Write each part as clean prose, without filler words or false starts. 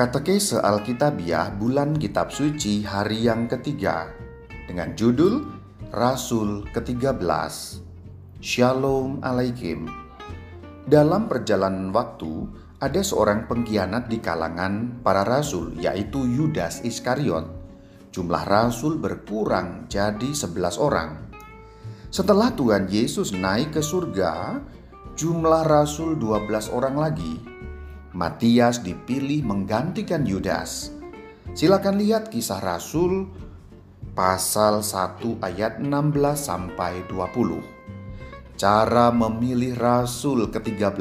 Katekese Alkitabiah Bulan Kitab Suci hari yang ketiga dengan judul Rasul ke-13. Shalom Alaikum. Dalam perjalanan waktu, ada seorang pengkhianat di kalangan para rasul, yaitu Yudas Iskariot. Jumlah rasul berkurang jadi 11 orang. Setelah Tuhan Yesus naik ke surga, jumlah rasul 12 orang lagi. Matias dipilih menggantikan Yudas. Silakan lihat Kisah Rasul pasal 1 ayat 16 sampai 20. Cara memilih rasul ke-13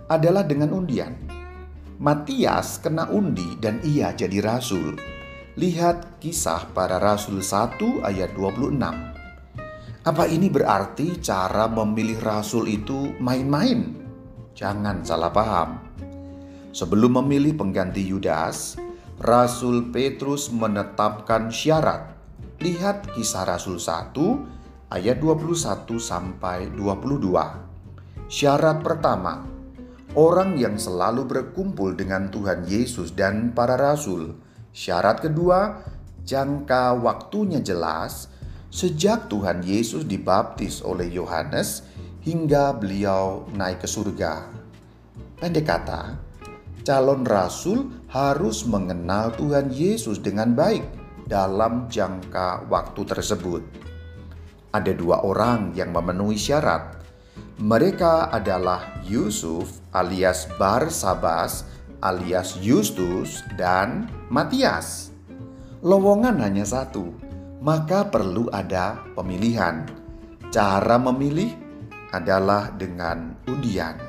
adalah dengan undian. Matias kena undi dan ia jadi rasul. Lihat Kisah Para Rasul 1 ayat 26. Apa ini berarti cara memilih rasul itu main-main? Jangan salah paham. Sebelum memilih pengganti Yudas, Rasul Petrus menetapkan syarat. Lihat Kisah Rasul 1 ayat 21 sampai 22. Syarat pertama, orang yang selalu berkumpul dengan Tuhan Yesus dan para rasul. Syarat kedua, jangka waktunya jelas sejak Tuhan Yesus dibaptis oleh Yohanes hingga beliau naik ke surga. Pendek kata, calon rasul harus mengenal Tuhan Yesus dengan baik dalam jangka waktu tersebut. Ada 2 orang yang memenuhi syarat. Mereka adalah Yusuf alias Barsabas alias Justus dan Matias. Lowongan hanya 1, maka perlu ada pemilihan. Cara memilih adalah dengan undian.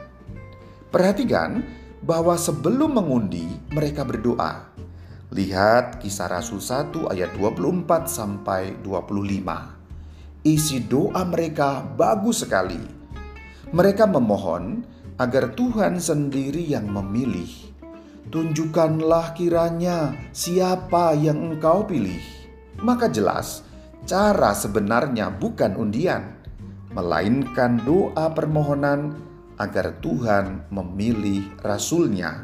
Perhatikan bahwa sebelum mengundi mereka berdoa. Lihat Kisah Rasul 1 ayat 24 sampai 25. Isi doa mereka bagus sekali. Mereka memohon agar Tuhan sendiri yang memilih. Tunjukkanlah kiranya siapa yang Engkau pilih. Maka jelas cara sebenarnya bukan undian, melainkan doa permohonan agar Tuhan memilih rasulnya.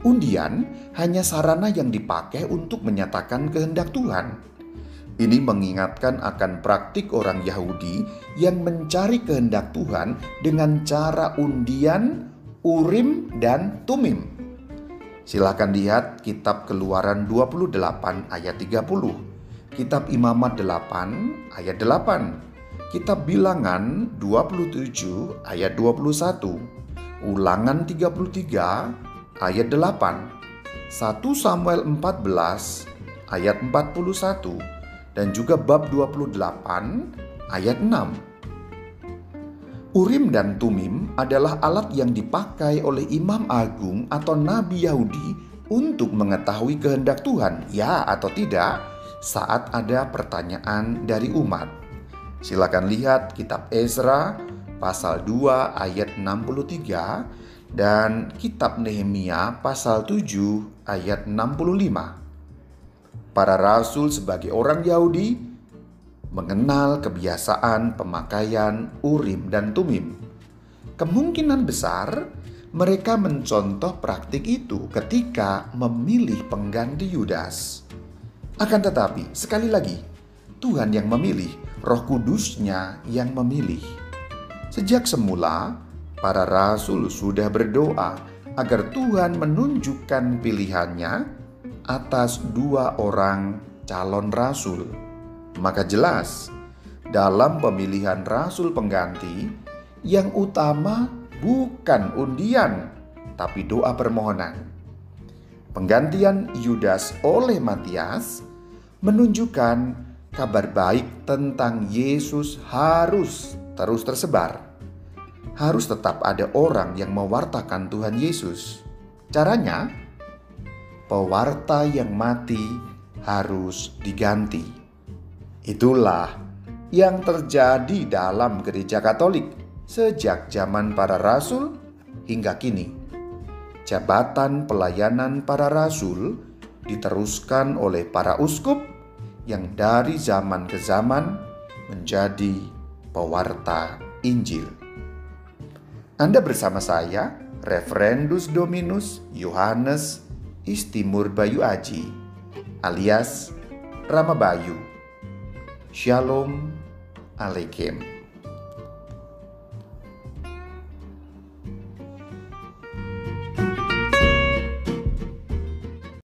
Undian hanya sarana yang dipakai untuk menyatakan kehendak Tuhan. Ini mengingatkan akan praktik orang Yahudi yang mencari kehendak Tuhan dengan cara undian, Urim dan Tumim. Silakan lihat Kitab Keluaran 28 ayat 30, Kitab Imamat 8 ayat 8, Kitab Bilangan 27 ayat 21, Ulangan 33 ayat 8, 1 Samuel 14 ayat 41, dan juga bab 28 ayat 6. Urim dan Tumim adalah alat yang dipakai oleh imam agung atau nabi Yahudi untuk mengetahui kehendak Tuhan, ya atau tidak, saat ada pertanyaan dari umat. Silakan lihat Kitab Ezra pasal 2 ayat 63 dan Kitab Nehemia pasal 7 ayat 65. Para rasul sebagai orang Yahudi mengenal kebiasaan pemakaian Urim dan Tumim. Kemungkinan besar mereka mencontoh praktik itu ketika memilih pengganti Yudas. Akan tetapi, sekali lagi, Tuhan yang memilih, Roh Kudus-Nya yang memilih. Sejak semula, para rasul sudah berdoa agar Tuhan menunjukkan pilihannya atas 2 orang calon rasul. Maka jelas, dalam pemilihan rasul pengganti, yang utama bukan undian, tapi doa permohonan. Penggantian Yudas oleh Matias menunjukkan kabar baik tentang Yesus harus terus tersebar. Harus tetap ada orang yang mewartakan Tuhan Yesus. Caranya, pewarta yang mati harus diganti. Itulah yang terjadi dalam Gereja Katolik sejak zaman para rasul hingga kini. Jabatan pelayanan para rasul diteruskan oleh para uskup yang dari zaman ke zaman menjadi pewarta Injil. Anda bersama saya, Reverendus Dominus Yohanes Istimur Bayu Aji alias Rama Bayu. Shalom Aleichem.